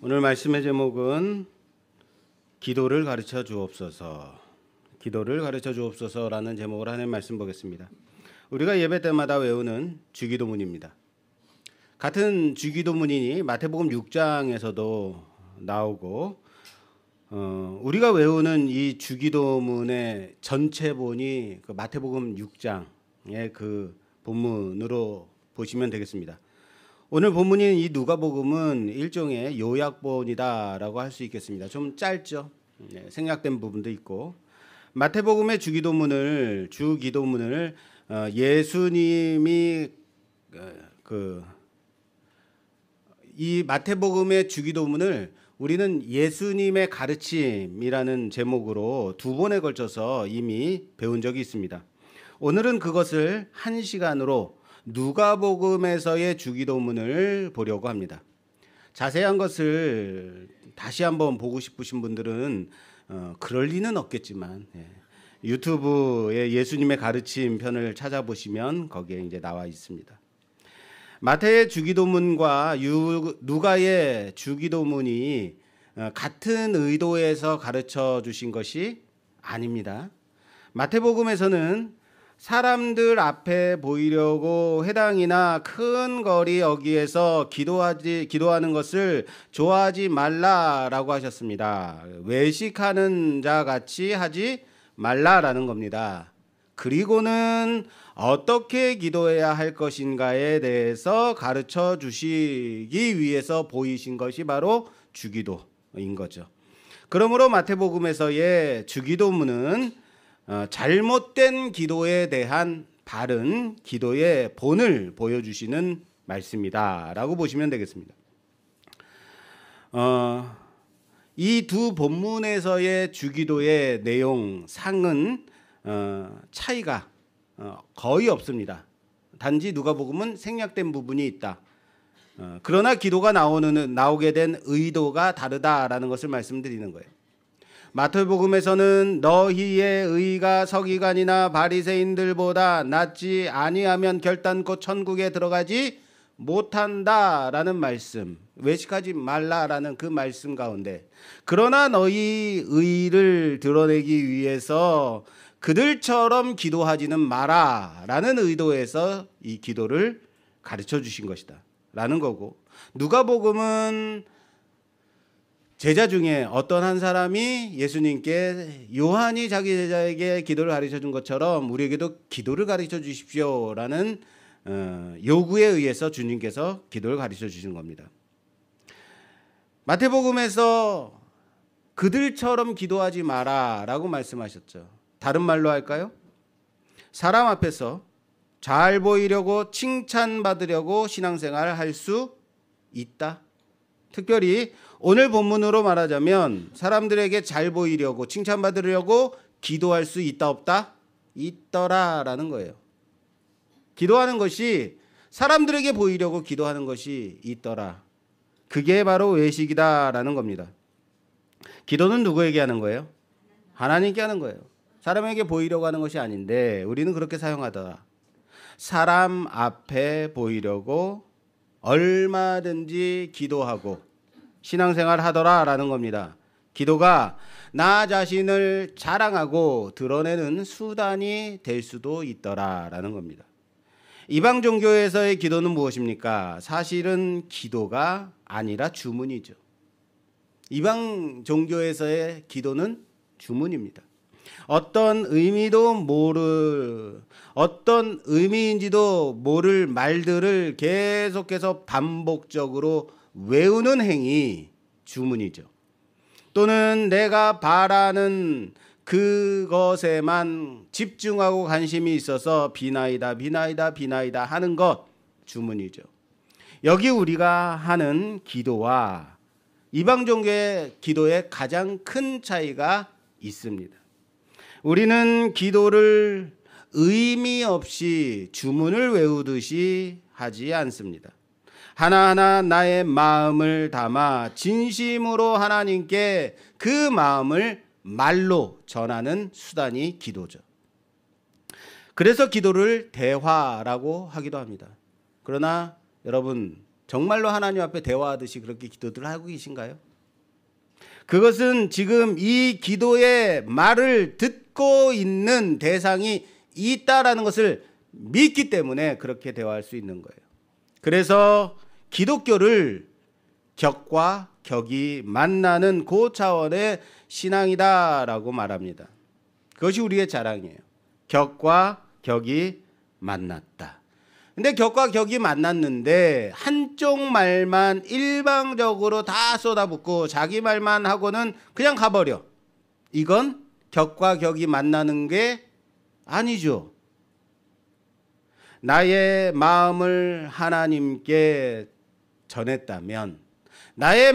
오늘 말씀의 제목은 기도를 가르쳐 주옵소서. 기도를 가르쳐 주옵소서라는 제목으로 하는 말씀 보겠습니다. 우리가 예배 때마다 외우는 주기도문입니다. 같은 주기도문이니 마태복음 6장에서도 나오고 우리가 외우는 이 주기도문의 전체본이 그 마태복음 6장의 그 본문으로 보시면 되겠습니다. 오늘 본문인 이 누가복음은 일종의 요약본이다라고 할 수 있겠습니다. 좀 짧죠. 생략된 부분도 있고 마태복음의 주기도문을 예수님이 이 마태복음의 주기도문을 우리는 예수님의 가르침이라는 제목으로 두 번에 걸쳐서 이미 배운 적이 있습니다. 오늘은 그것을 한 시간으로 누가복음에서의 주기도문을 보려고 합니다. 자세한 것을 다시 한번 보고 싶으신 분들은 그럴 리는 없겠지만 유튜브에 예수님의 가르침 편을 찾아보시면 거기에 이제 나와 있습니다. 마태의 주기도문과 누가의 주기도문이 같은 의도에서 가르쳐 주신 것이 아닙니다. 마태복음에서는 사람들 앞에 보이려고 회당이나 큰 거리 여기에서 기도하는 것을 좋아하지 말라라고 하셨습니다. 외식하는 자 같이 하지 말라라는 겁니다. 그리고는 어떻게 기도해야 할 것인가에 대해서 가르쳐 주시기 위해서 보이신 것이 바로 주기도인 거죠. 그러므로 마태복음에서의 주기도문은 잘못된 기도에 대한 바른 기도의 본을 보여주시는 말씀이다라고 보시면 되겠습니다. 이 두 본문에서의 주기도의 내용상은 차이가 거의 없습니다. 단지 누가복음은 생략된 부분이 있다. 그러나 기도가 나오게 된 의도가 다르다라는 것을 말씀드리는 거예요. 마태복음에서는 너희의 의가 서기관이나 바리새인들보다 낫지 아니하면 결단코 천국에 들어가지 못한다라는 말씀, 외식하지 말라라는 그 말씀 가운데 그러나 너희 의를 드러내기 위해서 그들처럼 기도하지는 마라라는 의도에서 이 기도를 가르쳐 주신 것이다 라는 거고, 누가복음은 제자 중에 어떤 한 사람이 예수님께 요한이 자기 제자에게 기도를 가르쳐 준 것처럼 우리에게도 기도를 가르쳐 주십시오라는 요구에 의해서 주님께서 기도를 가르쳐 주신 겁니다. 마태복음에서 그들처럼 기도하지 마라라고 말씀하셨죠. 다른 말로 할까요? 사람 앞에서 잘 보이려고 칭찬받으려고 신앙생활을 할 수 있다. 특별히 오늘 본문으로 말하자면 사람들에게 잘 보이려고 칭찬받으려고 기도할 수 있다 없다? 있더라라는 거예요. 기도하는 것이 사람들에게 보이려고 기도하는 것이 있더라. 그게 바로 외식이다라는 겁니다. 기도는 누구에게 하는 거예요? 하나님께 하는 거예요. 사람에게 보이려고 하는 것이 아닌데 우리는 그렇게 사용하더라. 사람 앞에 보이려고 얼마든지 기도하고 신앙생활 하더라라는 겁니다. 기도가 나 자신을 자랑하고 드러내는 수단이 될 수도 있더라라는 겁니다. 이방 종교에서의 기도는 무엇입니까? 사실은 기도가 아니라 주문이죠. 이방 종교에서의 기도는 주문입니다. 어떤 의미인지도 모를 말들을 계속해서 반복적으로 외우는 행위, 주문이죠. 또는 내가 바라는 그것에만 집중하고 관심이 있어서 비나이다 하는 것, 주문이죠. 여기 우리가 하는 기도와 이방 종교의 기도에 가장 큰 차이가 있습니다. 우리는 기도를 의미 없이 주문을 외우듯이 하지 않습니다. 하나하나 나의 마음을 담아 진심으로 하나님께 그 마음을 말로 전하는 수단이 기도죠. 그래서 기도를 대화라고 하기도 합니다. 그러나 여러분, 정말로 하나님 앞에 대화하듯이 그렇게 기도들을 하고 계신가요? 그것은 지금 이 기도의 말을 듣고 있는 대상이 있다라는 것을 믿기 때문에 그렇게 대화할 수 있는 거예요. 그래서 기독교를 격과 격이 만나는 그 차원의 신앙이다라고 말합니다. 그것이 우리의 자랑이에요. 격과 격이 만났다. 근데 격과 격이 만났는데 한쪽 말만 일방적으로 다 쏟아붓고 자기 말만 하고는 그냥 가버려. 이건 격과 격이 만나는 게 아니죠. 나의 마음을 하나님께 전했다면 나의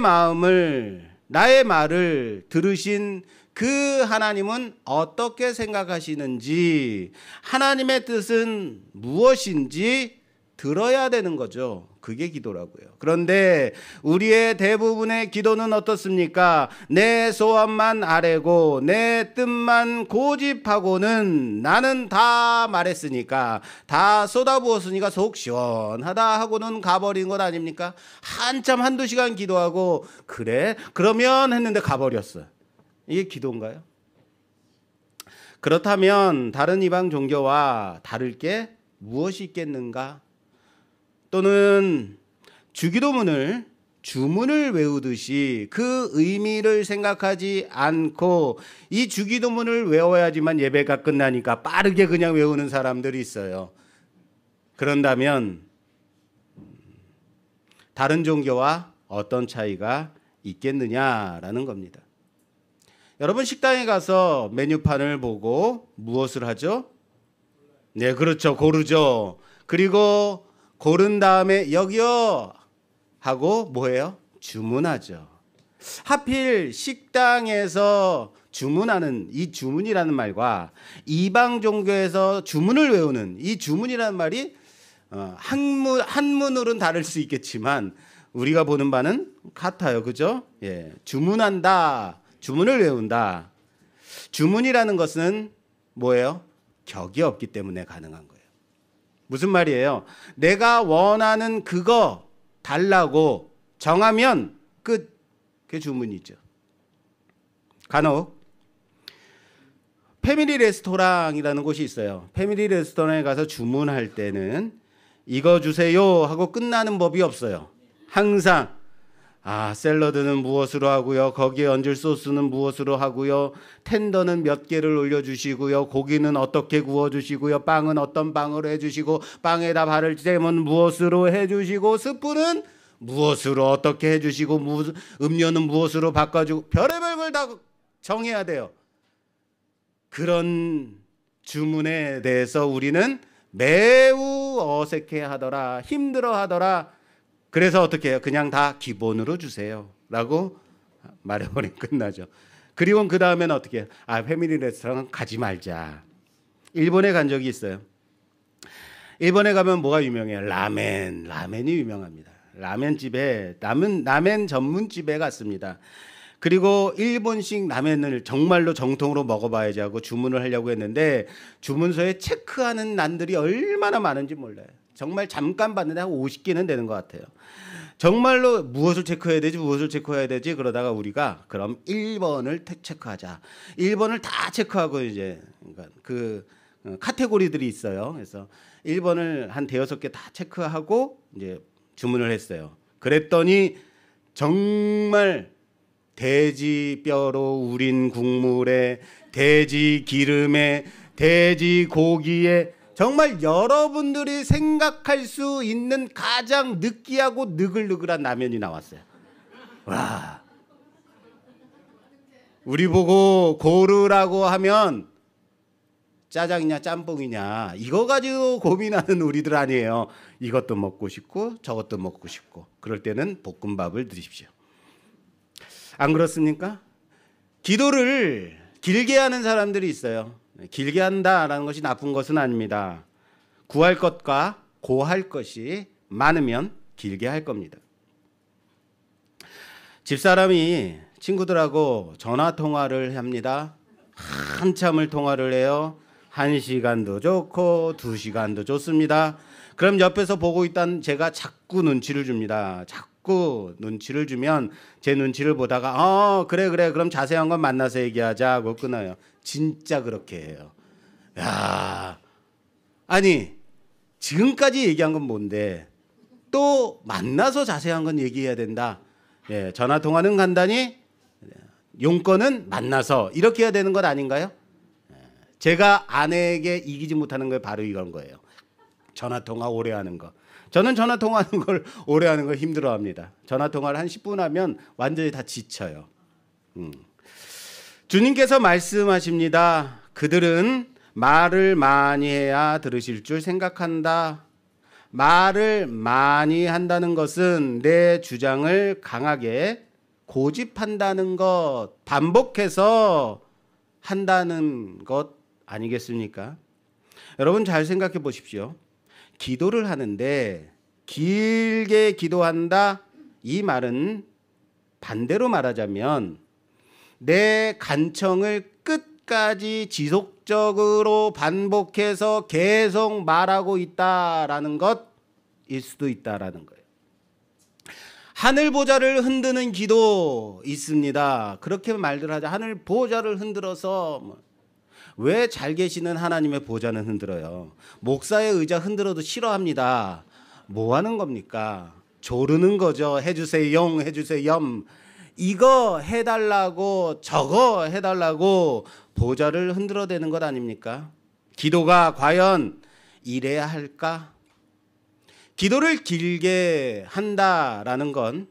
말을 들으신 그 하나님은 어떻게 생각하시는지, 하나님의 뜻은 무엇인지 들어야 되는 거죠. 그게 기도라고요. 그런데 우리의 대부분의 기도는 어떻습니까? 내 소원만 아뢰고 내 뜻만 고집하고는 나는 다 말했으니까, 다 쏟아부었으니까 속 시원하다 하고는 가버린 것 아닙니까? 한참 한두 시간 기도하고 그래? 그러면 했는데 가버렸어. 이게 기도인가요? 그렇다면 다른 이방 종교와 다를 게 무엇이 있겠는가? 또는 주기도문을 주문을 외우듯이 그 의미를 생각하지 않고 이 주기도문을 외워야지만 예배가 끝나니까 빠르게 그냥 외우는 사람들이 있어요. 그런다면 다른 종교와 어떤 차이가 있겠느냐라는 겁니다. 여러분, 식당에 가서 메뉴판을 보고 무엇을 하죠? 네, 그렇죠. 고르죠. 그리고 고른 다음에 여기요 하고 뭐예요? 주문하죠. 하필 식당에서 주문하는 이 주문이라는 말과 이방 종교에서 주문을 외우는 이 주문이라는 말이 한문으로는 다를 수 있겠지만 우리가 보는 바는 같아요. 그죠? 예, 주문한다. 주문을 외운다. 주문이라는 것은 뭐예요? 격이 없기 때문에 가능한 거예요. 무슨 말이에요? 내가 원하는 그거 달라고 정하면 끝. 그게 주문이죠. 간혹 패밀리 레스토랑이라는 곳이 있어요. 패밀리 레스토랑에 가서 주문할 때는 이거 주세요 하고 끝나는 법이 없어요. 항상 샐러드는 무엇으로 하고요, 거기에 얹을 소스는 무엇으로 하고요, 텐더는 몇 개를 올려주시고요, 고기는 어떻게 구워주시고요, 빵은 어떤 빵으로 해주시고, 빵에다 바를 잼은 무엇으로 해주시고, 스프는 무엇으로 어떻게 해주시고, 음료는 무엇으로 바꿔주고, 별의별 걸 다 정해야 돼요. 그런 주문에 대해서 우리는 매우 어색해하더라, 힘들어하더라. 그래서 어떻게 해요? 그냥 다 기본으로 주세요 라고 말해버리면 끝나죠. 그리고 그 다음에는 어떻게 해요? 패밀리 레스토랑 가지 말자. 일본에 간 적이 있어요. 일본에 가면 뭐가 유명해요? 라멘이 유명합니다. 라멘집에 라멘 전문집에 갔습니다. 그리고 일본식 라멘을 정말로 정통으로 먹어봐야지 하고 주문을 하려고 했는데 주문서에 체크하는 난들이 얼마나 많은지 몰라요. 정말 잠깐 봤는데 한 50개는 되는 것 같아요. 정말로 무엇을 체크해야 되지 그러다가 우리가 그럼 1번을 체크하자. 1번을 다 체크하고 이제 그러니까 그 카테고리들이 있어요. 그래서 1번을 한 5개 다 체크하고 이제 주문을 했어요. 그랬더니 정말 돼지 뼈로 우린 국물에, 돼지 기름에, 돼지 고기에, 정말 여러분들이 생각할 수 있는 가장 느끼하고 느글느글한 라면이 나왔어요. 와, 우리 보고 고르라고 하면 짜장이냐 짬뽕이냐 이거 가지고 고민하는 우리들 아니에요. 이것도 먹고 싶고 저것도 먹고 싶고. 그럴 때는 볶음밥을 드십시오. 안 그렇습니까? 기도를 길게 하는 사람들이 있어요. 길게 한다라는 것이 나쁜 것은 아닙니다. 구할 것과 고할 것이 많으면 길게 할 겁니다. 집사람이 친구들하고 전화 통화를 합니다. 한참을 통화를 해요. 1시간도 좋고 2시간도 좋습니다. 그럼 옆에서 보고 있던 제가 자꾸 눈치를 줍니다. 자꾸 눈치를 주면 제 눈치를 보다가 그래 그럼 자세한 건 만나서 얘기하자 하고 끊어요. 진짜 그렇게 해요. 야, 아니 지금까지 얘기한 건 뭔데 또 만나서 자세한 건 얘기해야 된다. 예, 전화 통화는 간단히 용건은 만나서 이렇게 해야 되는 것 아닌가요? 제가 아내에게 이기지 못하는 게 바로 이런 거예요. 전화 통화 오래 하는 거. 저는 전화 통화하는 걸 오래 하는 걸 힘들어합니다. 전화 통화를 한 10분 하면 완전히 다 지쳐요. 주님께서 말씀하십니다. 그들은 말을 많이 해야 들으실 줄 생각한다. 말을 많이 한다는 것은 내 주장을 강하게 고집한다는 것, 반복해서 한다는 것 아니겠습니까? 여러분 잘 생각해 보십시오. 기도를 하는데 길게 기도한다. 이 말은 반대로 말하자면 내 간청을 끝까지 지속적으로 반복해서 계속 말하고 있다라는 것일 수도 있다라는 거예요. 하늘 보좌를 흔드는 기도 있습니다. 그렇게 말들 하자. 하늘 보좌를 흔들어서 왜 잘 계시는 하나님의 보좌는 흔들어요? 목사의 의자 흔들어도 싫어합니다. 뭐 하는 겁니까? 조르는 거죠. 해주세요, 해주세요. 이거 해달라고 저거 해달라고 보좌를 흔들어대는 것 아닙니까? 기도가 과연 이래야 할까? 기도를 길게 한다라는 건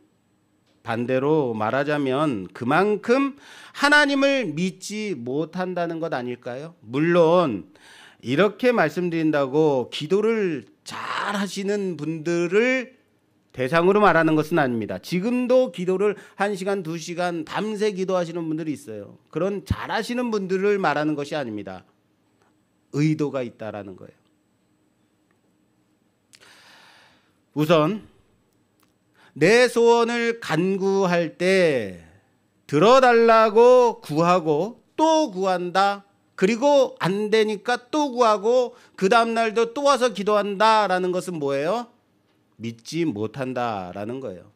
반대로 말하자면 그만큼 하나님을 믿지 못한다는 것 아닐까요? 물론 이렇게 말씀드린다고 기도를 잘 하시는 분들을 대상으로 말하는 것은 아닙니다. 지금도 기도를 1시간, 2시간 밤새 기도하시는 분들이 있어요. 그런 잘 하시는 분들을 말하는 것이 아닙니다. 의도가 있다라는 거예요. 우선 내 소원을 간구할 때 들어달라고 구하고 또 구한다. 그리고 안 되니까 또 구하고 그 다음 날도 또 와서 기도한다라는 것은 뭐예요? 믿지 못한다라는 거예요.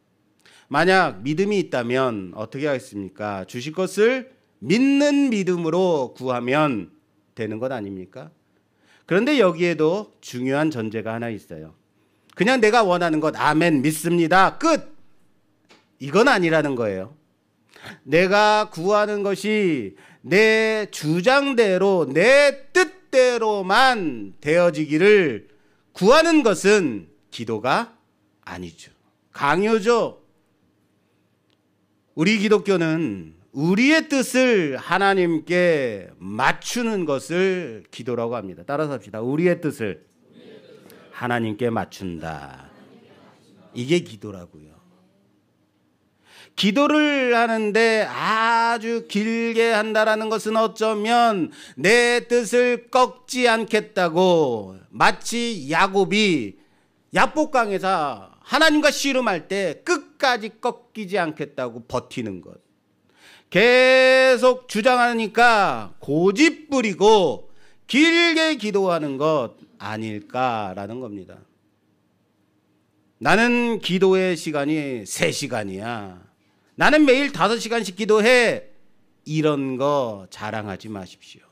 만약 믿음이 있다면 어떻게 하겠습니까? 주실 것을 믿는 믿음으로 구하면 되는 것 아닙니까? 그런데 여기에도 중요한 전제가 하나 있어요. 그냥 내가 원하는 것 아멘 믿습니다 끝 이건 아니라는 거예요. 내가 구하는 것이 내 주장대로 내 뜻대로만 되어지기를 구하는 것은 기도가 아니죠. 강요죠. 우리 기독교는 우리의 뜻을 하나님께 맞추는 것을 기도라고 합니다. 따라서 합시다. 우리의 뜻을 하나님께 맞춘다. 이게 기도라고요. 기도를 하는데 아주 길게 한다라는 것은 어쩌면 내 뜻을 꺾지 않겠다고 마치 야곱이 야복강에서 하나님과 씨름할 때 끝까지 꺾이지 않겠다고 버티는 것. 계속 주장하니까 고집 부리고 길게 기도하는 것 아닐까라는 겁니다. 나는 기도의 시간이 3시간이야. 나는 매일 5시간씩 기도해. 이런 거 자랑하지 마십시오.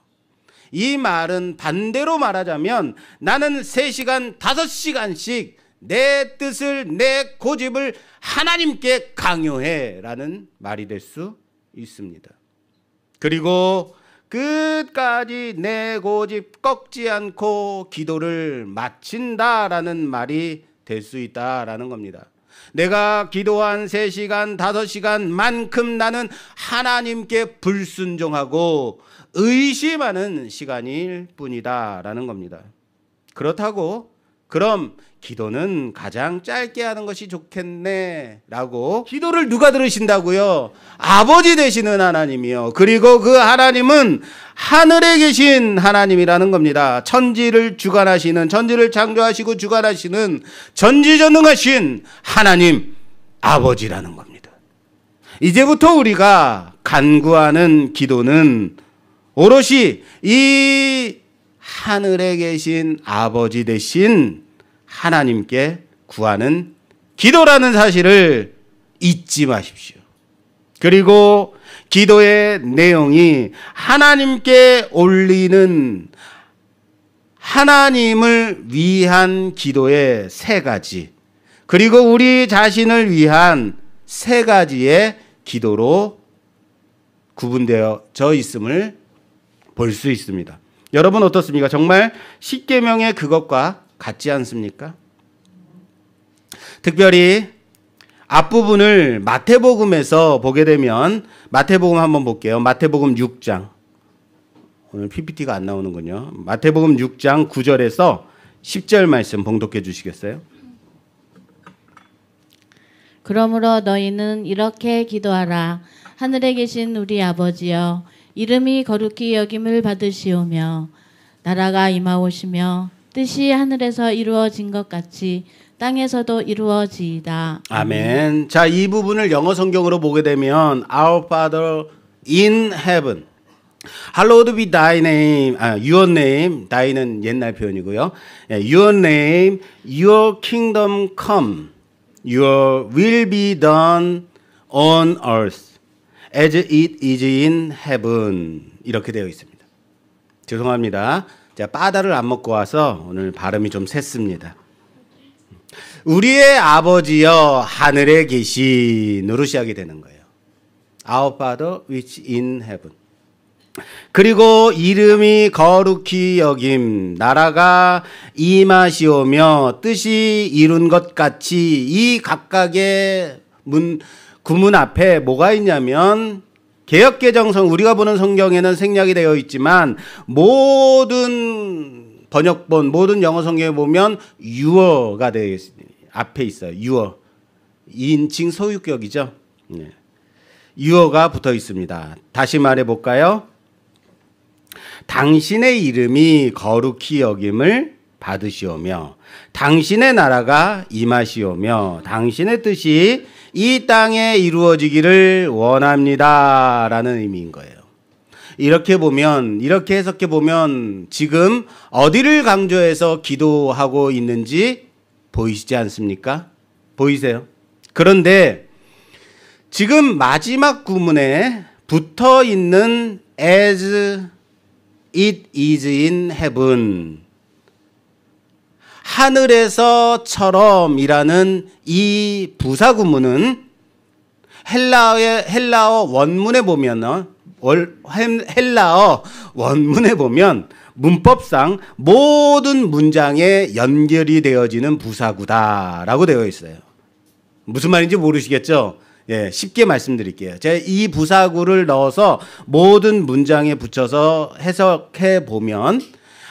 이 말은 반대로 말하자면 나는 3시간, 5시간씩 내 뜻을, 내 고집을 하나님께 강요해 라는 말이 될 수 있습니다. 그리고 끝까지 내 고집 꺾지 않고 기도를 마친다라는 말이 될 수 있다라는 겁니다. 내가 기도한 3시간, 5시간만큼 나는 하나님께 불순종하고 의심하는 시간일 뿐이다라는 겁니다. 그렇다고 그럼 기도는 가장 짧게 하는 것이 좋겠네 라고 기도를 누가 들으신다고요? 아버지 되시는 하나님이요. 그리고 그 하나님은 하늘에 계신 하나님이라는 겁니다. 천지를 주관하시는, 천지를 창조하시고 주관하시는 전지전능하신 하나님 아버지라는 겁니다. 이제부터 우리가 간구하는 기도는 오롯이 이 하늘에 계신 아버지 되신 하나님께 구하는 기도라는 사실을 잊지 마십시오. 그리고 기도의 내용이 하나님께 올리는 하나님을 위한 기도의 3가지, 그리고 우리 자신을 위한 3가지의 기도로 구분되어져 있음을 볼 수 있습니다. 여러분 어떻습니까? 정말 십계명의 그것과 같지 않습니까? 특별히 앞부분을 마태복음에서 보게 되면, 마태복음 한번 볼게요. 마태복음 6장. 오늘 PPT가 안 나오는군요. 마태복음 6장 9절에서 10절 말씀 봉독해 주시겠어요? 그러므로 너희는 이렇게 기도하라. 하늘에 계신 우리 아버지여, 이름이 거룩히 여김을 받으시오며 나라가 임하오시며 뜻이 하늘에서 이루어진 것 같이 땅에서도 이루어지이다. 아멘. 자, 이 부분을 영어 성경으로 보게 되면 Our Father in heaven, Hallowed be thy name, your name, thy는 옛날 표현이고요. Your name, your kingdom come, your will be done on earth as it is in heaven. 이렇게 되어 있습니다. 죄송합니다. 제가 바다를 안 먹고 와서 오늘 발음이 좀 샜습니다. 우리의 아버지여 하늘에 계신으로 시작이 되는 거예요. Our Father which in heaven. 그리고 이름이 거룩히 여김, 나라가 임하시오며 뜻이 이룬 것 같이, 이 각각의 구문 앞에 뭐가 있냐면, 개역개정성, 우리가 보는 성경에는 생략이 되어 있지만 모든 번역본, 모든 영어 성경에 보면 yuor가 되어 있습니다. 앞에 있어요. yuor. 인칭 소유격이죠. 네. yuor가 붙어 있습니다. 다시 말해 볼까요? 당신의 이름이 거룩히 여김을 받으시오며 당신의 나라가 임하시오며 당신의 뜻이 이 땅에 이루어지기를 원합니다 라는 의미인 거예요. 이렇게 보면, 이렇게 해석해 보면 지금 어디를 강조해서 기도하고 있는지 보이시지 않습니까? 보이세요? 그런데 지금 마지막 구문에 붙어 있는 as it is in heaven, 하늘에서처럼이라는 이 부사 구문은 헬라어 원문에 보면, 헬라어 원문에 보면 문법상 모든 문장에 연결이 되어지는 부사구다라고 되어 있어요. 무슨 말인지 모르시겠죠? 예, 쉽게 말씀드릴게요. 제가 이 부사구를 넣어서 모든 문장에 붙여서 해석해 보면,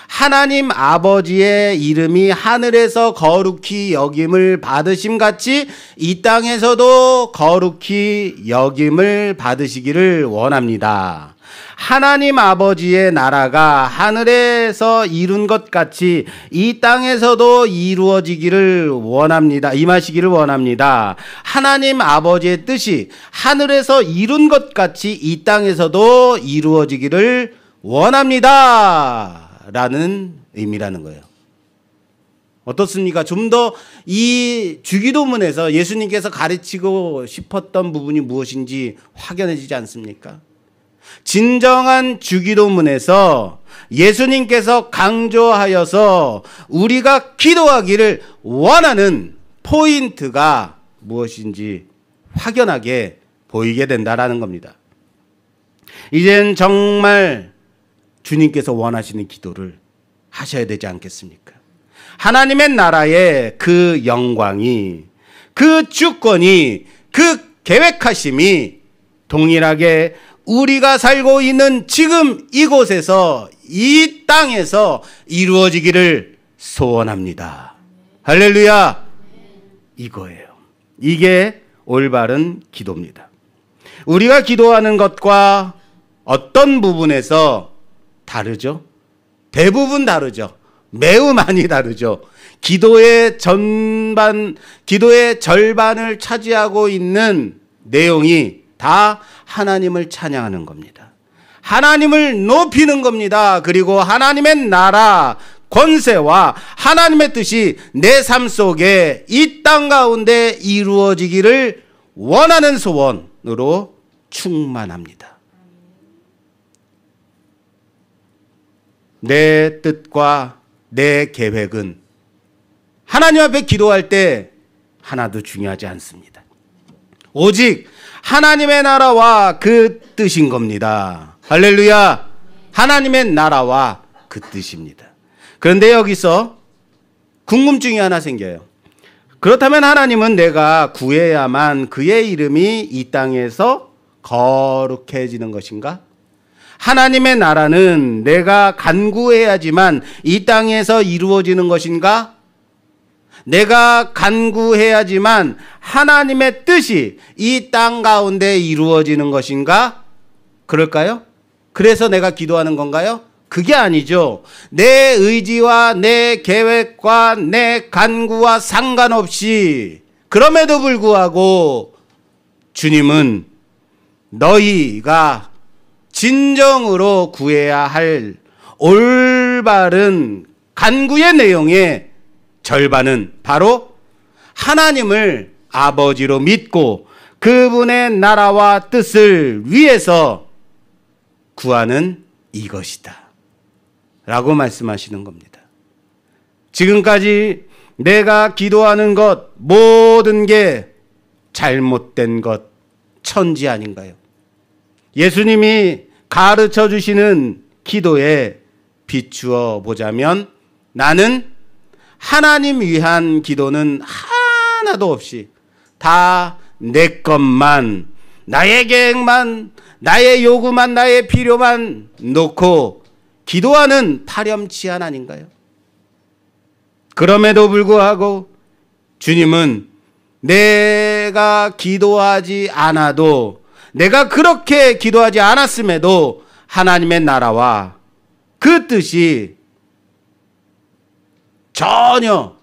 하나님 아버지의 이름이 하늘에서 거룩히 여김을 받으심 같이 이 땅에서도 거룩히 여김을 받으시기를 원합니다. 하나님 아버지의 나라가 하늘에서 이룬 것 같이 이 땅에서도 이루어지기를 원합니다. 임하시기를 원합니다. 하나님 아버지의 뜻이 하늘에서 이룬 것 같이 이 땅에서도 이루어지기를 원합니다 라는 의미라는 거예요. 어떻습니까? 좀 더 이 주기도문에서 예수님께서 가르치고 싶었던 부분이 무엇인지 확연해지지 않습니까? 진정한 주기도문에서 예수님께서 강조하여서 우리가 기도하기를 원하는 포인트가 무엇인지 확연하게 보이게 된다라는 겁니다. 이젠 정말 주님께서 원하시는 기도를 하셔야 되지 않겠습니까? 하나님의 나라의 그 영광이, 그 주권이, 그 계획하심이 동일하게 우리가 살고 있는 지금 이곳에서, 이 땅에서 이루어지기를 소원합니다. 할렐루야! 이거예요. 이게 올바른 기도입니다. 우리가 기도하는 것과 어떤 부분에서 다르죠? 대부분 다르죠. 매우 많이 다르죠. 기도의 절반을 차지하고 있는 내용이 다 하나님을 찬양하는 겁니다. 하나님을 높이는 겁니다. 그리고 하나님의 나라, 권세와 하나님의 뜻이 내 삶 속에 이 땅 가운데 이루어지기를 원하는 소원으로 충만합니다. 내 뜻과 내 계획은 하나님 앞에 기도할 때 하나도 중요하지 않습니다. 오직 하나님의 나라와 그 뜻인 겁니다. 할렐루야. 하나님의 나라와 그 뜻입니다. 그런데 여기서 궁금증이 하나 생겨요. 그렇다면 하나님은 내가 구해야만 그의 이름이 이 땅에서 거룩해지는 것인가? 하나님의 나라는 내가 간구해야지만 이 땅에서 이루어지는 것인가? 내가 간구해야지만 하나님의 뜻이 이 땅 가운데 이루어지는 것인가? 그럴까요? 그래서 내가 기도하는 건가요? 그게 아니죠. 내 의지와 내 계획과 내 간구와 상관없이 그럼에도 불구하고 주님은 너희가 진정으로 구해야 할 올바른 간구의 내용의 절반은 바로 하나님을 아버지로 믿고 그분의 나라와 뜻을 위해서 구하는 이것이다 라고 말씀하시는 겁니다. 지금까지 내가 기도하는 것 모든 게 잘못된 것 천지 아닌가요? 예수님이 가르쳐 주시는 기도에 비추어 보자면 나는 하나님 위한 기도는 하나도 없이 다 내 것만, 나의 계획만, 나의 요구만, 나의 필요만 놓고 기도하는 파렴치한 아닌가요? 그럼에도 불구하고 주님은 내가 기도하지 않아도, 내가 그렇게 기도하지 않았음에도 하나님의 나라와 그 뜻이 전혀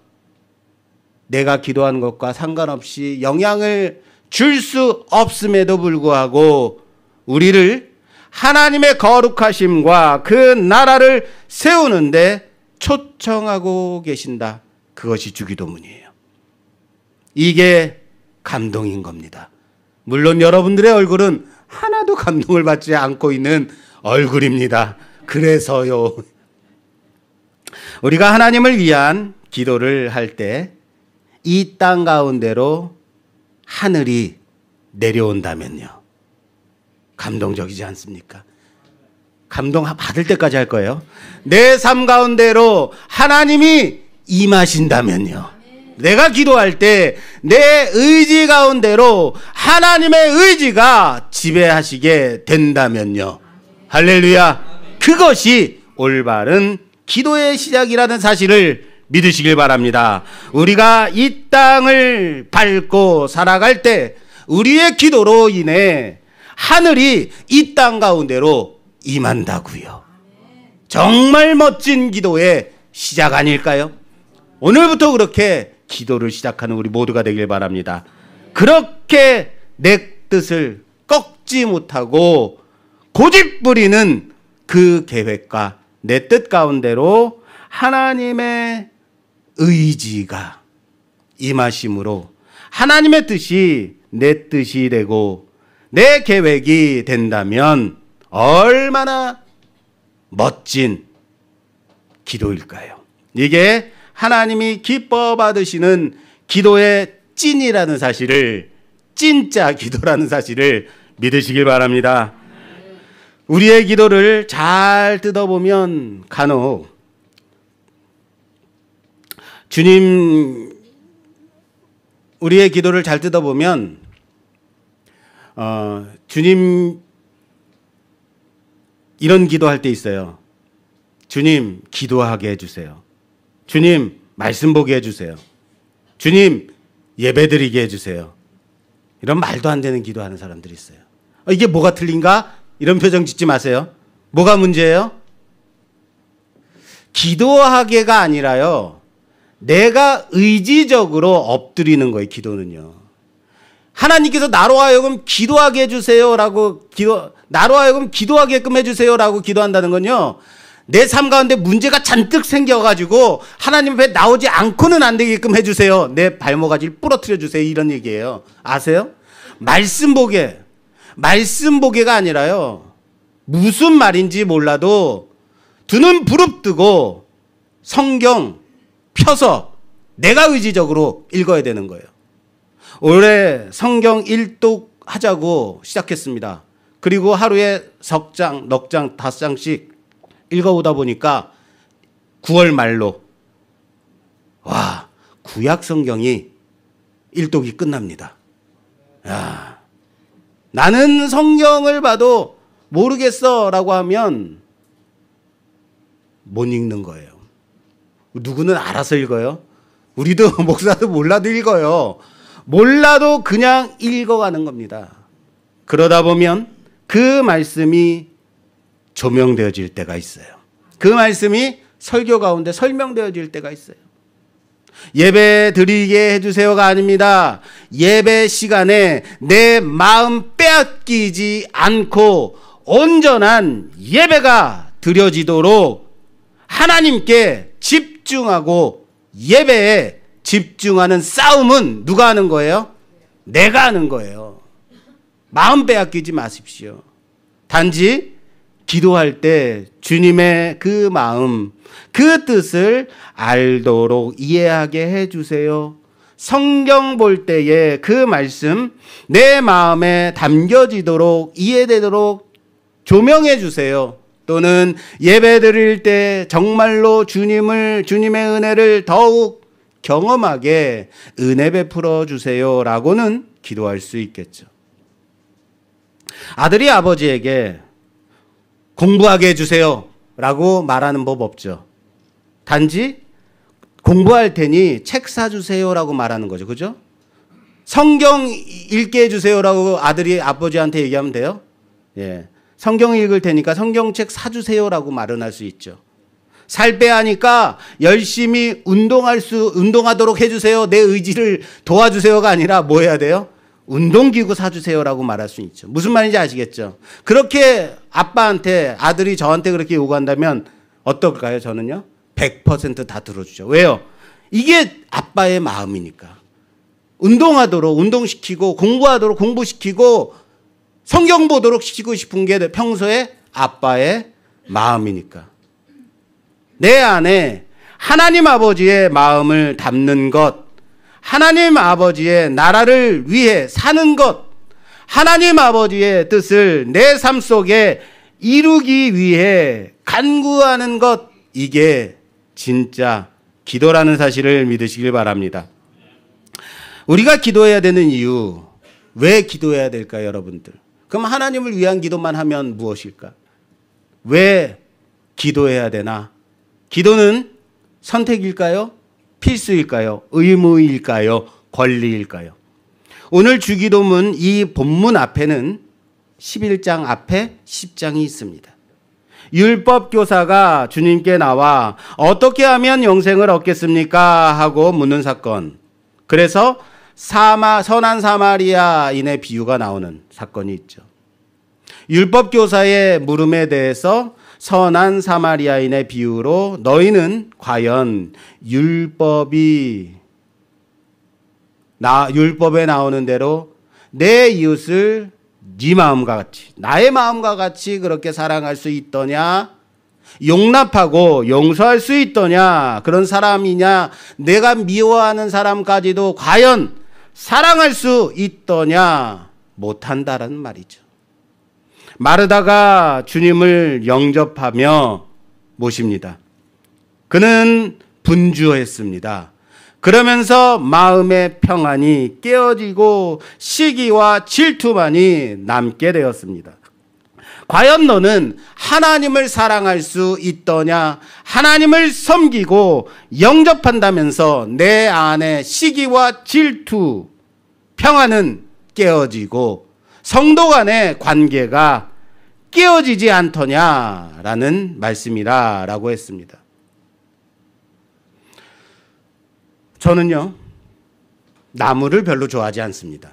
내가 기도하는 것과 상관없이 영향을 줄 수 없음에도 불구하고 우리를 하나님의 거룩하심과 그 나라를 세우는데 초청하고 계신다. 그것이 주기도문이에요. 이게 감동인 겁니다. 물론 여러분들의 얼굴은 하나도 감동을 받지 않고 있는 얼굴입니다. 그래서요. 우리가 하나님을 위한 기도를 할 때 이 땅 가운데로 하늘이 내려온다면요. 감동적이지 않습니까? 감동 받을 때까지 할 거예요. 내 삶 가운데로 하나님이 임하신다면요. 내가 기도할 때 내 의지 가운데로 하나님의 의지가 지배하시게 된다면요. 할렐루야. 그것이 올바른 기도의 시작이라는 사실을 믿으시길 바랍니다. 우리가 이 땅을 밟고 살아갈 때 우리의 기도로 인해 하늘이 이 땅 가운데로 임한다고요. 정말 멋진 기도의 시작 아닐까요? 오늘부터 그렇게 기도를 시작하는 우리 모두가 되길 바랍니다. 그렇게 내 뜻을 꺾지 못하고 고집부리는 그 계획과 내 뜻 가운데로 하나님의 의지가 임하심으로 하나님의 뜻이 내 뜻이 되고 내 계획이 된다면 얼마나 멋진 기도일까요? 이게 하나님이 기뻐 받으시는 기도의 찐이라는 사실을, 진짜 기도라는 사실을 믿으시길 바랍니다. 우리의 기도를 잘 뜯어보면 간혹 주님, 우리의 기도를 잘 뜯어보면 주님 이런 기도할 때 있어요. 주님 기도하게 해주세요. 주님 말씀 보게 해주세요. 주님 예배드리게 해주세요. 이런 말도 안 되는 기도하는 사람들이 있어요. 이게 뭐가 틀린가? 이런 표정 짓지 마세요. 뭐가 문제예요? 기도하게가 아니라요. 내가 의지적으로 엎드리는 거예요. 기도는요. 하나님께서 나로 하여금 기도하게 해주세요라고 나로 하여금 기도하게끔 해주세요라고 기도한다는 건요. 내 삶 가운데 문제가 잔뜩 생겨가지고 하나님 앞에 나오지 않고는 안 되게끔 해주세요. 내 발목아지를 부러뜨려 주세요. 이런 얘기예요. 아세요? 말씀 보게가 아니라요. 무슨 말인지 몰라도 두 눈 부릅뜨고 성경 펴서 내가 의지적으로 읽어야 되는 거예요. 올해 성경 일독 하자고 시작했습니다. 그리고 하루에 석 장, 넉 장, 5장씩 읽어오다 보니까 9월 말로 와, 구약 성경이 일독이 끝납니다. 야, 나는 성경을 봐도 모르겠어라고 하면 못 읽는 거예요. 누구는 알아서 읽어요. 우리도 목사도 몰라도 읽어요. 몰라도 그냥 읽어가는 겁니다. 그러다 보면 그 말씀이 조명되어질 때가 있어요. 그 말씀이 설교 가운데 설명되어질 때가 있어요. 예배 드리게 해주세요가 아닙니다. 예배 시간에 내 마음 빼앗기지 않고 온전한 예배가 드려지도록 하나님께 집중하고 예배에 집중하는 싸움은 누가 하는 거예요? 내가 하는 거예요. 마음 빼앗기지 마십시오. 단지 기도할 때 주님의 그 마음, 그 뜻을 알도록 이해하게 해주세요. 성경 볼 때에 그 말씀 내 마음에 담겨지도록 이해되도록 조명해 주세요. 또는 예배 드릴 때 정말로 주님의 은혜를 더욱 경험하게 은혜 베풀어 주세요라고는 기도할 수 있겠죠. 아들이 아버지에게 공부하게 해주세요라고 말하는 법 없죠. 단지 공부할 테니 책 사주세요라고 말하는 거죠. 그죠? 성경 읽게 해주세요라고 아들이 아버지한테 얘기하면 돼요. 예. 성경 읽을 테니까 성경책 사주세요라고 말은 할 수 있죠. 살 빼야 하니까 열심히 운동하도록 해주세요. 내 의지를 도와주세요가 아니라 뭐 해야 돼요? 운동기구 사주세요라고 말할 수 있죠. 무슨 말인지 아시겠죠? 그렇게 아빠한테 아들이 저한테 그렇게 요구한다면 어떨까요? 저는요 100% 다 들어주죠. 왜요? 이게 아빠의 마음이니까. 운동하도록 운동시키고 공부하도록 공부시키고 성경 보도록 시키고 싶은 게 평소에 아빠의 마음이니까. 내 안에 하나님 아버지의 마음을 담는 것, 하나님 아버지의 나라를 위해 사는 것, 하나님 아버지의 뜻을 내 삶 속에 이루기 위해 간구하는 것, 이게 진짜 기도라는 사실을 믿으시길 바랍니다. 우리가 기도해야 되는 이유, 왜 기도해야 될까요, 여러분들? 그럼 하나님을 위한 기도만 하면 무엇일까? 왜 기도해야 되나? 기도는 선택일까요? 필수일까요? 의무일까요? 권리일까요? 오늘 주기도문 이 본문 앞에는 11장 앞에 10장이 있습니다. 율법교사가 주님께 나와 어떻게 하면 영생을 얻겠습니까? 하고 묻는 사건. 그래서 선한 사마리아인의 비유가 나오는 사건이 있죠. 율법교사의 물음에 대해서 선한 사마리아인의 비유로 너희는 과연 율법에 나오는 대로 내 이웃을 네 마음과 같이 나의 마음과 같이 그렇게 사랑할 수 있더냐? 용납하고 용서할 수 있더냐? 그런 사람이냐? 내가 미워하는 사람까지도 과연 사랑할 수 있더냐? 못한다라는 말이죠. 마르다가 주님을 영접하며 모십니다. 그는 분주했습니다. 그러면서 마음의 평안이 깨어지고 시기와 질투만이 남게 되었습니다. 과연 너는 하나님을 사랑할 수 있더냐? 하나님을 섬기고 영접한다면서 내 안에 시기와 질투, 평안은 깨어지고 성도 간의 관계가 깨어지지 않더냐라는 말씀이라고 했습니다. 저는요, 나무를 별로 좋아하지 않습니다.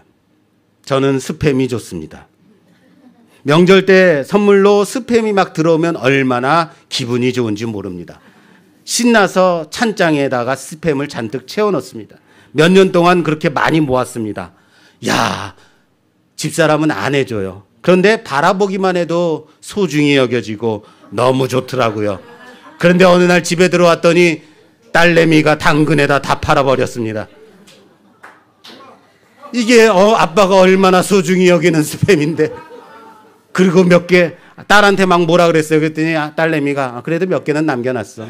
저는 스팸이 좋습니다. 명절 때 선물로 스팸이 막 들어오면 얼마나 기분이 좋은지 모릅니다. 신나서 찬장에다가 스팸을 잔뜩 채워 넣습니다. 몇 년 동안 그렇게 많이 모았습니다. 야, 집사람은 안 해줘요. 그런데 바라보기만 해도 소중히 여겨지고 너무 좋더라고요. 그런데 어느 날 집에 들어왔더니 딸내미가 당근에다 다 팔아버렸습니다. 이게 아빠가 얼마나 소중히 여기는 스팸인데. 그리고 몇 개 딸한테 막 뭐라 그랬어요. 그랬더니 딸내미가 그래도 몇 개는 남겨놨어.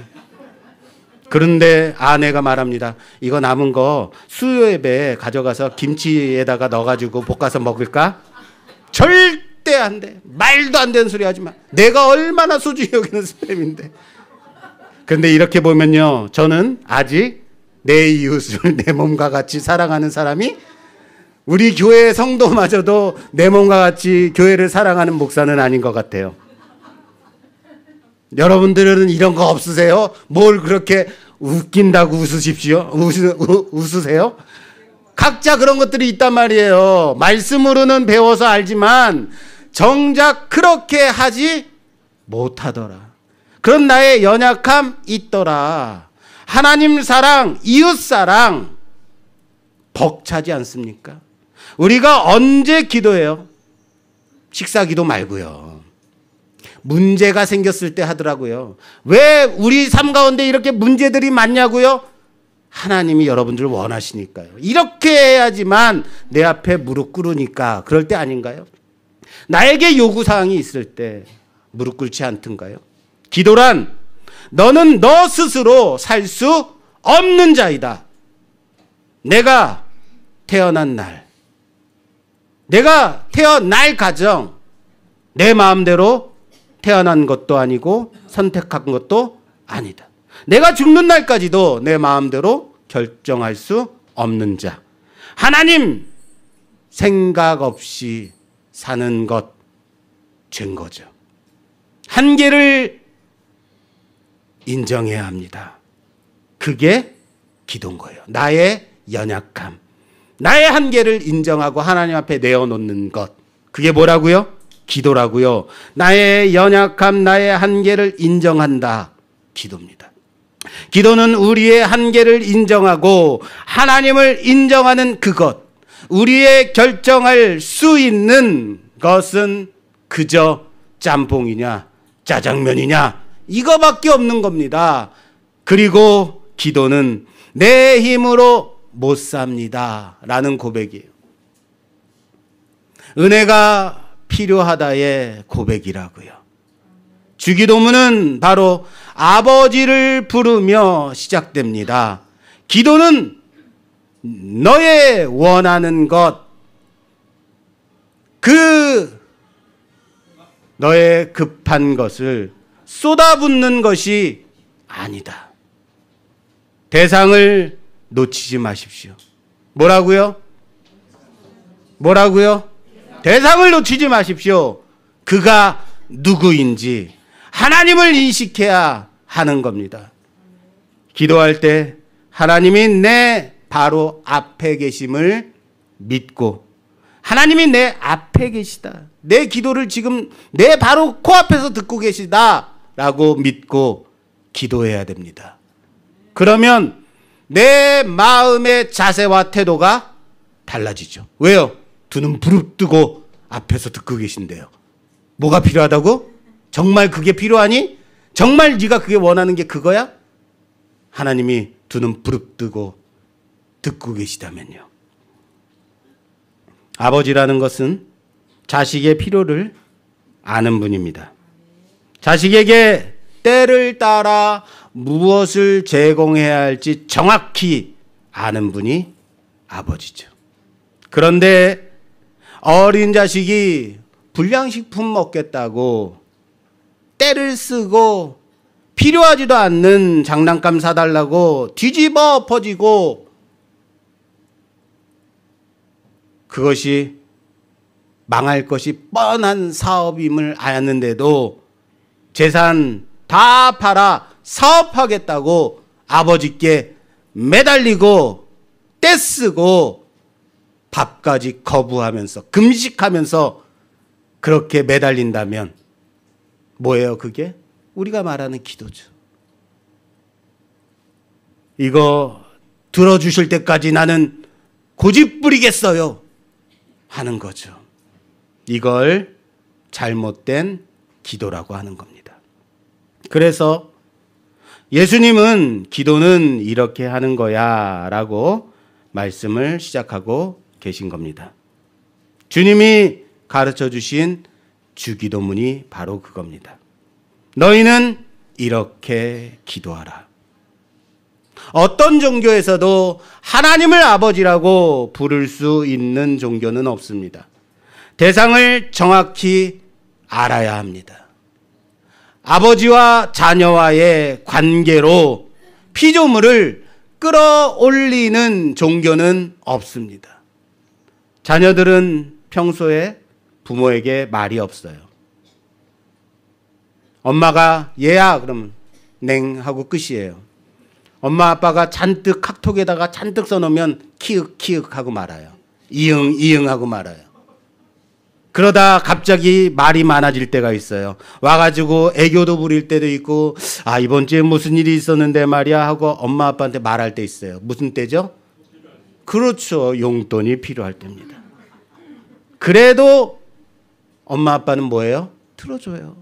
그런데 아내가 말합니다. 이거 남은 거 수요예배 가져가서 김치에다가 넣어가지고 볶아서 먹을까? 절대 안 돼. 말도 안 되는 소리 하지 마. 내가 얼마나 소중히 여기는 스팸인데. 그런데 이렇게 보면요, 저는 아직 내 이웃을 내 몸과 같이 사랑하는 사람이, 우리 교회 성도마저도 내 몸과 같이 교회를 사랑하는 목사는 아닌 것 같아요. 여러분들은 이런 거 없으세요? 뭘 그렇게 웃긴다고 웃으십시오? 웃으세요? 각자 그런 것들이 있단 말이에요. 말씀으로는 배워서 알지만 정작 그렇게 하지 못하더라. 그런 나의 연약함 있더라. 하나님 사랑, 이웃 사랑 벅차지 않습니까? 우리가 언제 기도해요? 식사 기도 말고요. 문제가 생겼을 때 하더라고요. 왜 우리 삶 가운데 이렇게 문제들이 많냐고요? 하나님이 여러분들을 원하시니까요. 이렇게 해야지만 내 앞에 무릎 꿇으니까. 그럴 때 아닌가요? 나에게 요구사항이 있을 때 무릎 꿇지 않던가요? 기도란 너는 너 스스로 살 수 없는 자이다. 내가 태어난 날, 내가 태어날 가정, 내 마음대로 태어난 것도 아니고 선택한 것도 아니다. 내가 죽는 날까지도 내 마음대로 결정할 수 없는 자. 하나님 생각 없이 사는 것 죄인 거죠. 한계를 인정해야 합니다. 그게 기도인 거예요. 나의 연약함, 나의 한계를 인정하고 하나님 앞에 내어놓는 것. 그게 뭐라고요? 기도라고요. 나의 연약함, 나의 한계를 인정한다. 기도입니다. 기도는 우리의 한계를 인정하고 하나님을 인정하는 그것. 우리의 결정할 수 있는 것은 그저 짬뽕이냐 짜장면이냐 이거밖에 없는 겁니다. 그리고 기도는 내 힘으로 못 삽니다 라는 고백이에요. 은혜가 필요하다의 고백이라고요. 주기도문은 바로 아버지를 부르며 시작됩니다. 기도는 너의 원하는 것, 그 너의 급한 것을 쏟아붓는 것이 아니다. 대상을 놓치지 마십시오. 뭐라고요? 뭐라고요? 대상을 놓치지 마십시오. 그가 누구인지 하나님을 인식해야 하는 겁니다. 기도할 때 하나님이 내 바로 앞에 계심을 믿고, 하나님이 내 앞에 계시다, 내 기도를 지금 내 바로 코앞에서 듣고 계시다 라고 믿고 기도해야 됩니다. 그러면 내 마음의 자세와 태도가 달라지죠. 왜요? 두 눈 부릅뜨고 앞에서 듣고 계신데요. 뭐가 필요하다고? 정말 그게 필요하니? 정말 네가 그게 원하는 게 그거야? 하나님이 두 눈 부릅뜨고 듣고 계시다면요. 아버지라는 것은 자식의 필요를 아는 분입니다. 자식에게 때를 따라 무엇을 제공해야 할지 정확히 아는 분이 아버지죠. 그런데 어린 자식이 불량식품 먹겠다고 때를 쓰고 필요하지도 않는 장난감 사달라고 뒤집어 엎어지고, 그것이 망할 것이 뻔한 사업임을 아는데도 재산 다 팔아 사업하겠다고 아버지께 매달리고 떼쓰고 밥까지 거부하면서 금식하면서 그렇게 매달린다면 뭐예요 그게? 우리가 말하는 기도죠. 이거 들어주실 때까지 나는 고집부리겠어요 하는 거죠. 이걸 잘못된 기도라고 하는 겁니다. 그래서 예수님은 기도는 이렇게 하는 거야 라고 말씀을 시작하고 계신 겁니다. 주님이 가르쳐 주신 주기도문이 바로 그겁니다. 너희는 이렇게 기도하라. 어떤 종교에서도 하나님을 아버지라고 부를 수 있는 종교는 없습니다. 대상을 정확히 알아야 합니다. 아버지와 자녀와의 관계로 피조물을 끌어올리는 종교는 없습니다. 자녀들은 평소에 부모에게 말이 없어요. 엄마가 얘야 그러면 냉 하고 끝이에요. 엄마 아빠가 잔뜩 카톡에다가 잔뜩 써놓으면 키읔 키읔 하고 말아요. 이응 이응 하고 말아요. 그러다 갑자기 말이 많아질 때가 있어요. 와가지고 애교도 부릴 때도 있고 아 이번 주에 무슨 일이 있었는데 말이야 하고 엄마 아빠한테 말할 때 있어요. 무슨 때죠? 그렇죠. 용돈이 필요할 때입니다. 그래도 엄마 아빠는 뭐예요? 틀어줘요.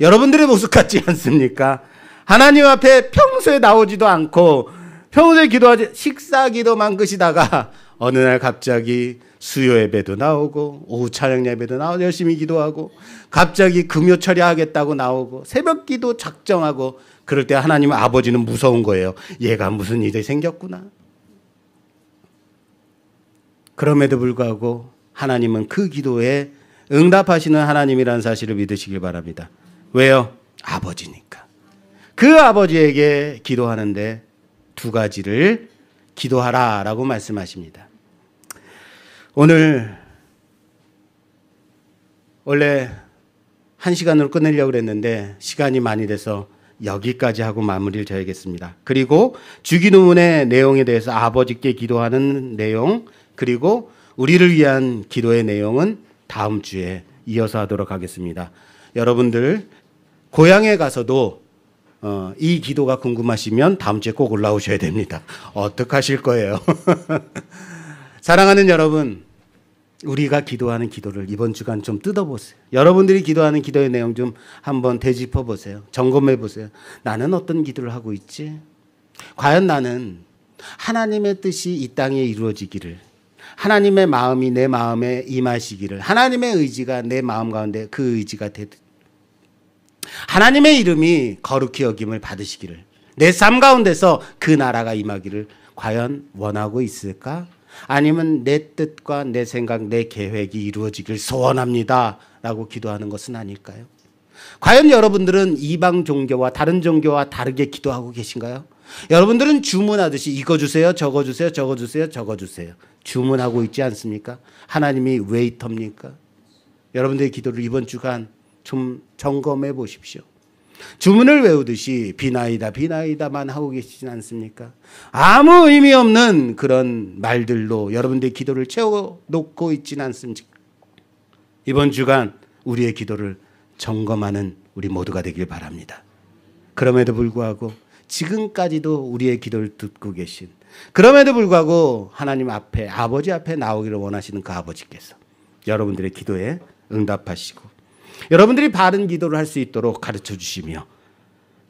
여러분들의 모습 같지 않습니까? 하나님 앞에 평소에 나오지도 않고 평소에 기도하지 식사 기도만 끄시다가 어느 날 갑자기 수요 예배도 나오고 오후 찬양 예배도 나오고 열심히 기도하고 갑자기 금요 처리하겠다고 나오고 새벽 기도 작정하고 그럴 때 하나님 아버지는 무서운 거예요. 얘가 무슨 일이 생겼구나. 그럼에도 불구하고 하나님은 그 기도에 응답하시는 하나님이라는 사실을 믿으시길 바랍니다. 왜요? 아버지니까. 그 아버지에게 기도하는데 두 가지를 기도하라라고 말씀하십니다. 오늘 원래 1시간으로 끝내려고 그랬는데 시간이 많이 돼서 여기까지 하고 마무리를 져야겠습니다. 그리고 주기도문의 내용에 대해서 아버지께 기도하는 내용 그리고 우리를 위한 기도의 내용은 다음 주에 이어서 하도록 하겠습니다. 여러분들 고향에 가서도 이 기도가 궁금하시면 다음 주에 꼭 올라오셔야 됩니다. 어떡하실 거예요? 사랑하는 여러분, 우리가 기도하는 기도를 이번 주간 좀 뜯어보세요. 여러분들이 기도하는 기도의 내용 좀 한번 되짚어 보세요. 점검해 보세요. 나는 어떤 기도를 하고 있지? 과연 나는 하나님의 뜻이 이 땅에 이루어지기를, 하나님의 마음이 내 마음에 임하시기를, 하나님의 의지가 내 마음 가운데 그 의지가 되듯, 하나님의 이름이 거룩히 여김을 받으시기를, 내 삶 가운데서 그 나라가 임하기를 과연 원하고 있을까? 아니면 내 뜻과 내 생각, 내 계획이 이루어지길 소원합니다 라고 기도하는 것은 아닐까요? 과연 여러분들은 이방 종교와 다른 종교와 다르게 기도하고 계신가요? 여러분들은 주문하듯이 이거 주세요, 저거 주세요, 저거 주세요, 저거 주세요. 주문하고 있지 않습니까? 하나님이 웨이터입니까? 여러분들의 기도를 이번 주간 좀 점검해 보십시오. 주문을 외우듯이 비나이다 비나이다만 하고 계시진 않습니까? 아무 의미 없는 그런 말들로 여러분들의 기도를 채워놓고 있지는 않습니까? 이번 주간 우리의 기도를 점검하는 우리 모두가 되길 바랍니다. 그럼에도 불구하고 지금까지도 우리의 기도를 듣고 계신, 그럼에도 불구하고 하나님 앞에 아버지 앞에 나오기를 원하시는 그 아버지께서 여러분들의 기도에 응답하시고 여러분들이 바른 기도를 할 수 있도록 가르쳐 주시며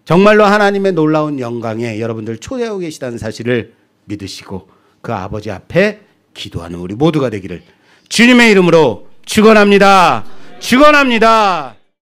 정말로 하나님의 놀라운 영광에 여러분들 초대하고 계시다는 사실을 믿으시고 그 아버지 앞에 기도하는 우리 모두가 되기를 주님의 이름으로 축원합니다. 축원합니다.